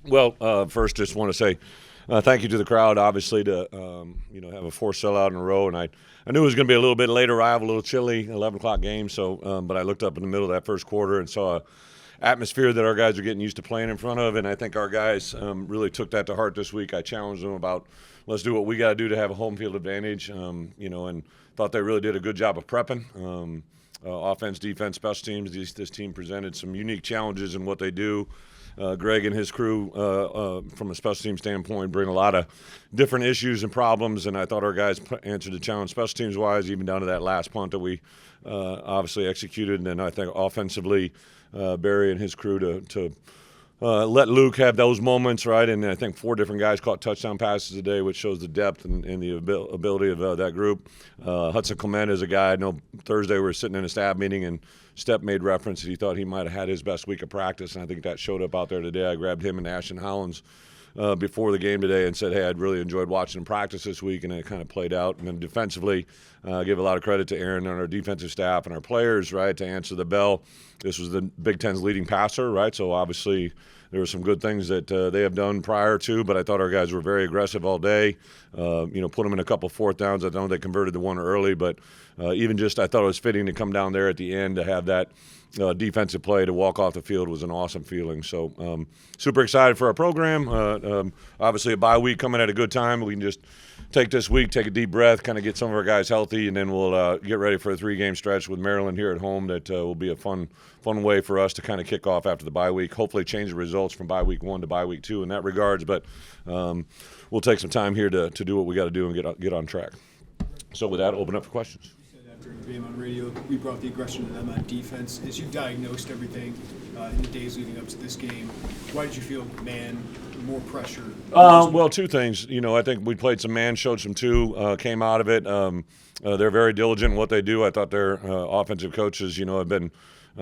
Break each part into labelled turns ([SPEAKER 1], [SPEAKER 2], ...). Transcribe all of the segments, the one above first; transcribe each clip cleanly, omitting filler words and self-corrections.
[SPEAKER 1] Well, first, just want to say thank you to the crowd. Obviously, to have a fourth sellout in a row, and I knew it was going to be a little bit late arrival, a little chilly, 11 o'clock game. So, but I looked up in the middle of that first quarter and saw a atmosphere that our guys are getting used to playing in front of, and I think our guys really took that to heart this week. I challenged them about let's do what we got to do to have a home field advantage, and thought they really did a good job of prepping. Offense, defense, special teams. This team presented some unique challenges in what they do. Greg and his crew, from a special team standpoint, bring a lot of different issues and problems, and I thought our guys answered the challenge special teams wise, even down to that last punt that we obviously executed. And then I think offensively, Barry and his crew to let Luke have those moments, right? And I think 4 different guys caught touchdown passes today, which shows the depth and the ability of that group. Hudson Clement is a guy. I know Thursday we were sitting in a staff meeting and Stepp made reference that he thought he might have had his best week of practice, and I think that showed up out there today. I grabbed him and Ashton Hollins before the game today and said, hey, I'd really enjoyed watching him practice this week, and it kind of played out. And then defensively, I give a lot of credit to Aaron and our defensive staff and our players, right, to answer the bell. This was the Big Ten's leading passer, right, so obviously there were some good things that they have done prior to, but I thought our guys were very aggressive all day. Put them in a couple fourth downs. I know they converted the one early, but even just I thought it was fitting to come down there at the end to have that defensive play to walk off the field was an awesome feeling. So super excited for our program. Obviously a bye week coming at a good time. We can just take this week, take a deep breath, kind of get some of our guys healthy, and then we'll get ready for a 3-game stretch with Maryland here at home. That will be a fun way for us to kind of kick off after the bye week. Hopefully change the results from bye week 1 to bye week 2 in that regards, but we'll take some time here to do what we got to do and get on track. So with that, open up for questions.
[SPEAKER 2] During the game on radio, we brought the aggression to them on defense. As you diagnosed everything in the days leading up to this game, why did you feel man, more pressure?
[SPEAKER 1] Well, 2 things. I think we played some man, showed some 2, came out of it. They're very diligent in what they do. I thought their offensive coaches, have been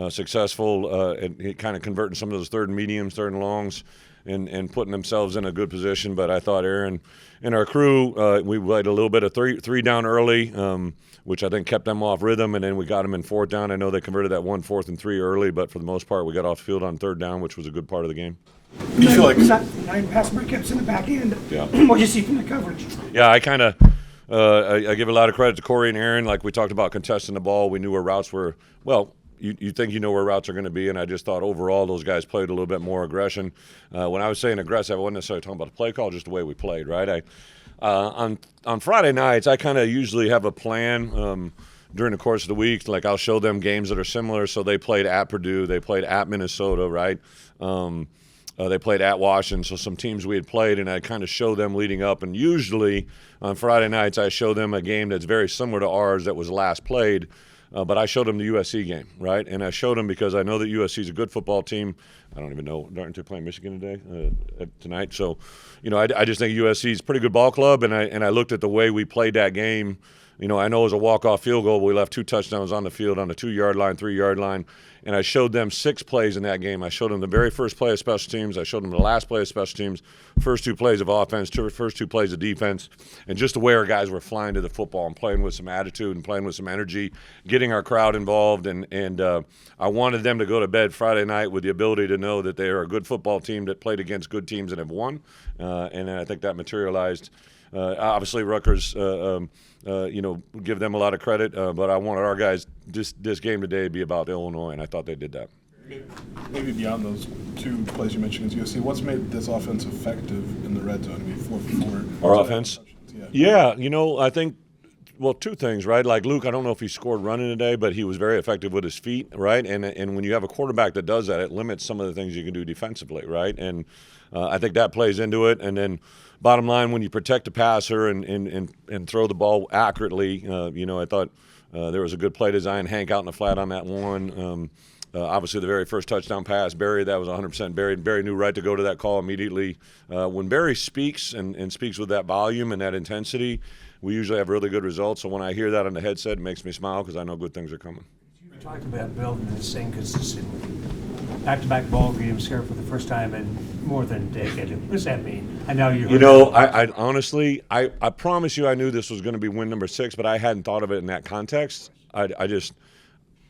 [SPEAKER 1] successful at kind of converting some of those third and mediums, third and longs, and putting themselves in a good position. But I thought Aaron and our crew, we played a little bit of three down early, which I think kept them off rhythm, and then we got them in 4th down. I know they converted that 1 4th and 3 early, but for the most part, we got off the field on 3rd down, which was a good part of the game.
[SPEAKER 3] Do you feel like 9 pass breakups in the back end?
[SPEAKER 1] Yeah.
[SPEAKER 3] What do you see from the coverage?
[SPEAKER 1] Yeah, I kind of I give a lot of credit to Corey and Aaron. Like we talked about contesting the ball, we knew where routes were. Well, you think you know where routes are going to be, and I just thought overall those guys played a little bit more aggression. When I was saying aggressive, I wasn't necessarily talking about the play call, just the way we played, right? On Friday nights, I kind of usually have a plan during the course of the week. Like I'll show them games that are similar. So they played at Purdue, they played at Minnesota, right? They played at Washington, so some teams we had played, and I kind of show them leading up. And usually on Friday nights, I show them a game that's very similar to ours that was last played. But I showed them the USC game, right? And I showed them because I know that USC is a good football team. I don't even know. Aren't they playing Michigan tonight? So, I just think USC is a pretty good ball club. And I looked at the way we played that game. I know it was a walk-off field goal, but we left 2 touchdowns on the field on the 2-yard line, 3-yard line. And I showed them 6 plays in that game. I showed them the very first play of special teams. I showed them the last play of special teams, first 2 plays of offense, first 2 plays of defense, and just the way our guys were flying to the football and playing with some attitude and playing with some energy, getting our crowd involved. And I wanted them to go to bed Friday night with the ability to know that they are a good football team that played against good teams and have won. And I think that materialized. Obviously, Rutgers, give them a lot of credit, but I wanted our guys this game today to be about Illinois, and I thought they did that.
[SPEAKER 4] Maybe beyond those 2 plays you mentioned against USC, what's made this offense effective in the red zone? I mean, 4 for 4.
[SPEAKER 1] Our offense? Yeah, I think, 2 things, right? Like Luke, I don't know if he scored running today, but he was very effective with his feet, right? And when you have a quarterback that does that, it limits some of the things you can do defensively, right? And I think that plays into it. And then bottom line, when you protect the passer and throw the ball accurately, I thought there was a good play design. Hank out in the flat on that one. Obviously, the very first touchdown pass, Barry, that was 100% Barry. Barry knew right to go to that call immediately. When Barry speaks and speaks with that volume and that intensity, we usually have really good results. So when I hear that on the headset, it makes me smile because I know good things are coming.
[SPEAKER 5] You talked about building this thing consistently. Back-to-back ball games here for the first time in more than a decade. What does that mean? I know you.
[SPEAKER 1] I honestly, I promise you, I knew this was going to be win number 6, but I hadn't thought of it in that context. I just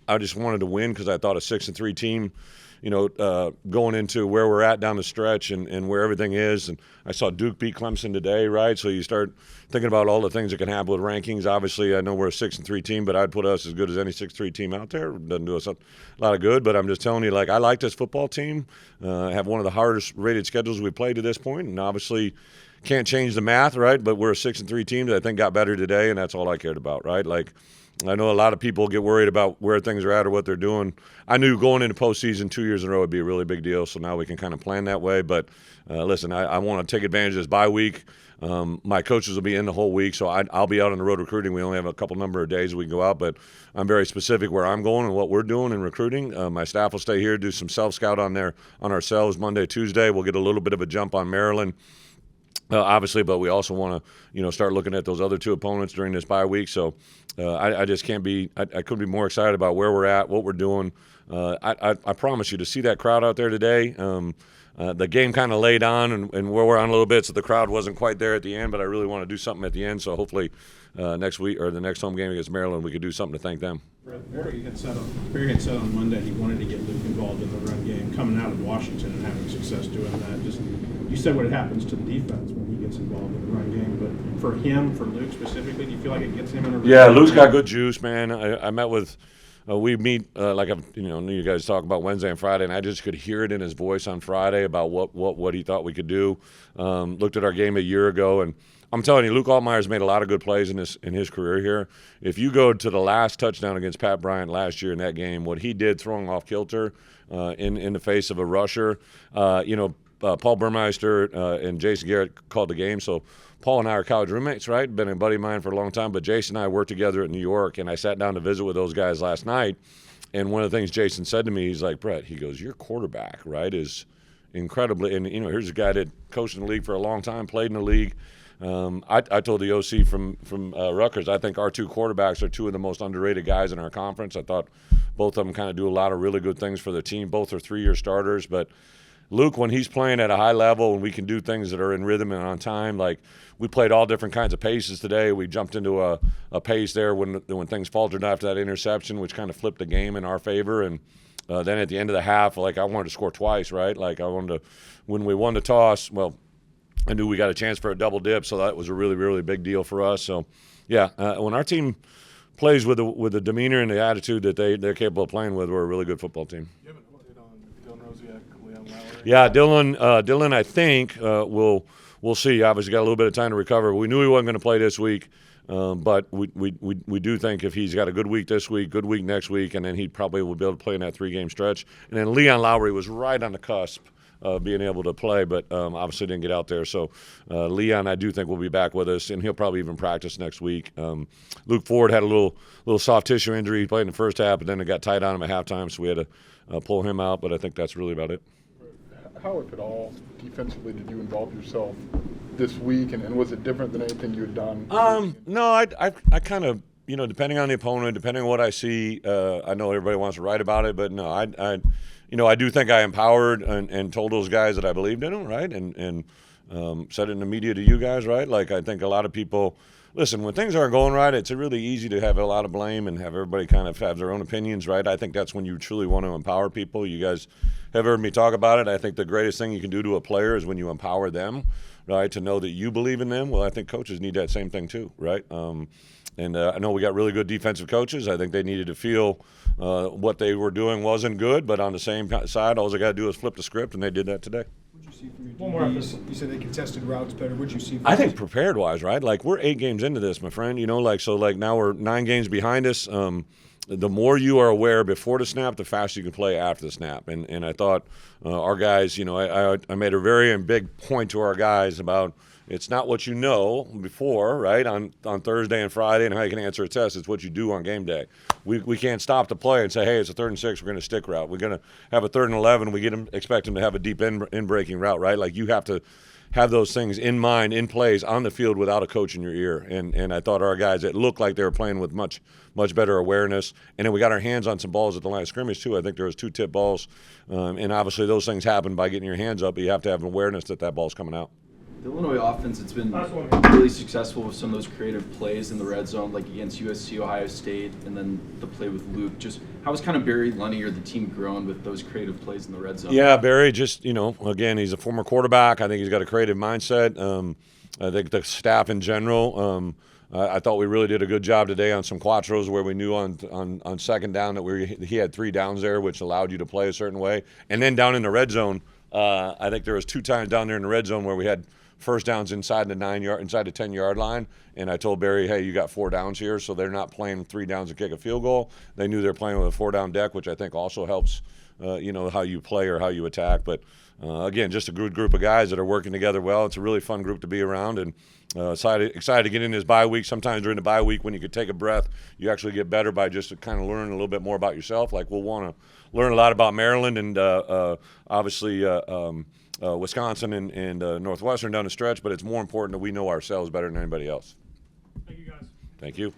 [SPEAKER 1] wanted to win because I thought a 6-3 team going into where we're at down the stretch and where everything is. And I saw Duke beat Clemson today, right? So you start thinking about all the things that can happen with rankings. Obviously, I know we're a 6-3 team, but I'd put us as good as any 6-3 team out there. It doesn't do us a lot of good, but I'm just telling you, I like this football team. Have one of the hardest rated schedules we've played to this point, and obviously can't change the math, right? But we're a 6-3 team that I think got better today, and that's all I cared about, right? I know a lot of people get worried about where things are at or what they're doing. I knew going into postseason 2 years in a row would be a really big deal, so now we can kind of plan that way. But listen, I want to take advantage of this bye week. My coaches will be in the whole week, so I'll be out on the road recruiting. We only have a couple number of days we can go out, but I'm very specific where I'm going and what we're doing in recruiting. My staff will stay here, do some self-scout on ourselves Monday, Tuesday. We'll get a little bit of a jump on Maryland. Obviously, but we also want to, start looking at those other two opponents during this bye week. So I just can't be – I couldn't be more excited about where we're at, what we're doing. I promise you, to see that crowd out there today, the game kind of laid on and where we're on a little bit, so the crowd wasn't quite there at the end, but I really want to do something at the end. So hopefully next week or the next home game against Maryland, we could do something to thank them.
[SPEAKER 6] Barry had said on Monday he wanted to get Luke involved in the run game, coming out of Washington and having success doing that. Just you said what happens to the defense when he gets involved in the run game, but for him, for Luke specifically, do you feel like it gets him in a run game?
[SPEAKER 1] Luke's got good juice, man. I met with we meet like I've knew you guys talk about Wednesday and Friday, and I just could hear it in his voice on Friday about what he thought we could do. Looked at our game a year ago, and I'm telling you, Luke Altmaier's made a lot of good plays in his career here. If you go to the last touchdown against Pat Bryant last year in that game, what he did throwing off kilter in the face of a rusher, Paul Burmeister and Jason Garrett called the game. So Paul and I are college roommates, right? Been a buddy of mine for a long time. But Jason and I worked together at New York, and I sat down to visit with those guys last night. And one of the things Jason said to me, he's like, Brett, he goes, your quarterback, right, is incredibly – and, here's a guy that coached in the league for a long time, played in the league. I told the OC from Rutgers, I think our two quarterbacks are two of the most underrated guys in our conference. I thought both of them kind of do a lot of really good things for the team. Both are 3-year starters. But Luke, when he's playing at a high level and we can do things that are in rhythm and on time, like we played all different kinds of paces today. We jumped into a pace there when things faltered after that interception, which kind of flipped the game in our favor. And then at the end of the half, I wanted to score twice, right? I wanted to – when we won the toss, I knew we got a chance for a double dip, so that was a really, really big deal for us. So, when our team plays with the demeanor and the attitude that they're capable of playing with, we're a really good football team.
[SPEAKER 4] You haven't voted on Dylan Rosiak, Leon Lowry?
[SPEAKER 1] Yeah, Dylan, I think we'll see. Obviously, got a little bit of time to recover. We knew he wasn't going to play this week, but we do think if he's got a good week this week, good week next week, and then he probably will be able to play in that 3-game stretch. And then Leon Lowry was right on the cusp being able to play, but obviously didn't get out there. So Leon, I do think, will be back with us, and he'll probably even practice next week. Luke Ford had a little soft tissue injury. He played in the first half, but then it got tight on him at halftime, so we had to pull him out. But I think that's really about it.
[SPEAKER 7] How, if at all, defensively did you involve yourself this week, and was it different than anything you had done?
[SPEAKER 1] No, I kind of, depending on the opponent, depending on what I see, I know everybody wants to write about it, but no, I do think I empowered and told those guys that I believed in them, right? And said it in the media to you guys, right? I think a lot of people listen, when things aren't going right, it's really easy to have a lot of blame and have everybody kind of have their own opinions, right? I think that's when you truly want to empower people. You guys have heard me talk about it. I think the greatest thing you can do to a player is when you empower them, right, to know that you believe in them. Well, I think coaches need that same thing too, right? And I know we got really good defensive coaches. I think they needed to feel what they were doing wasn't good, but on the same side, all they got to do is flip the script, and they did that today.
[SPEAKER 2] What did you see from your DBs? You said they contested routes better. What did you see from
[SPEAKER 1] I think prepared-wise, right? We're 8 games into this, my friend. So now we're 9 games behind us. The more you are aware before the snap, the faster you can play after the snap. And I thought our guys, I made a very big point to our guys about it's not what you know before, right, on Thursday and Friday and how you can answer a test. It's what you do on game day. We can't stop the play and say, hey, it's a 3rd and 6, we're going to stick route. We're going to have a 3rd and 11, we expect them to have a deep in-breaking route, right? You have to have those things in mind, in plays, on the field without a coach in your ear. And I thought our guys, it looked like they were playing with much, much better awareness. And then we got our hands on some balls at the line of scrimmage, too. I think there was 2 tip balls. And obviously those things happen by getting your hands up, but you have to have awareness that ball's coming out.
[SPEAKER 8] The Illinois offense, it's been really successful with some of those creative plays in the red zone, like against USC, Ohio State, and then the play with Luke. Just how has kind of Barry Lunny or the team grown with those creative plays in the red zone?
[SPEAKER 1] Yeah, Barry, just, again, he's a former quarterback. I think he's got a creative mindset. I think the staff in general, I thought we really did a good job today on some quattros where we knew on second down that he had 3 downs there, which allowed you to play a certain way. And then down in the red zone, I think there was 2 times down there in the red zone where we had first downs inside the 10-yard line, and I told Barry, hey, you got 4 downs here, so they're not playing 3 downs to kick a field goal. They knew they're playing with a 4-down deck, which I think also helps, how you play or how you attack. But again, just a good group of guys that are working together well. It's a really fun group to be around, and excited to get in this bye week. Sometimes during the bye week, when you could take a breath, you actually get better by just kind of learning a little bit more about yourself. Like we'll want to learn a lot about Maryland and obviously. Wisconsin and Northwestern down the stretch, but it's more important that we know ourselves better than anybody else.
[SPEAKER 2] Thank you, guys.
[SPEAKER 1] Thank you.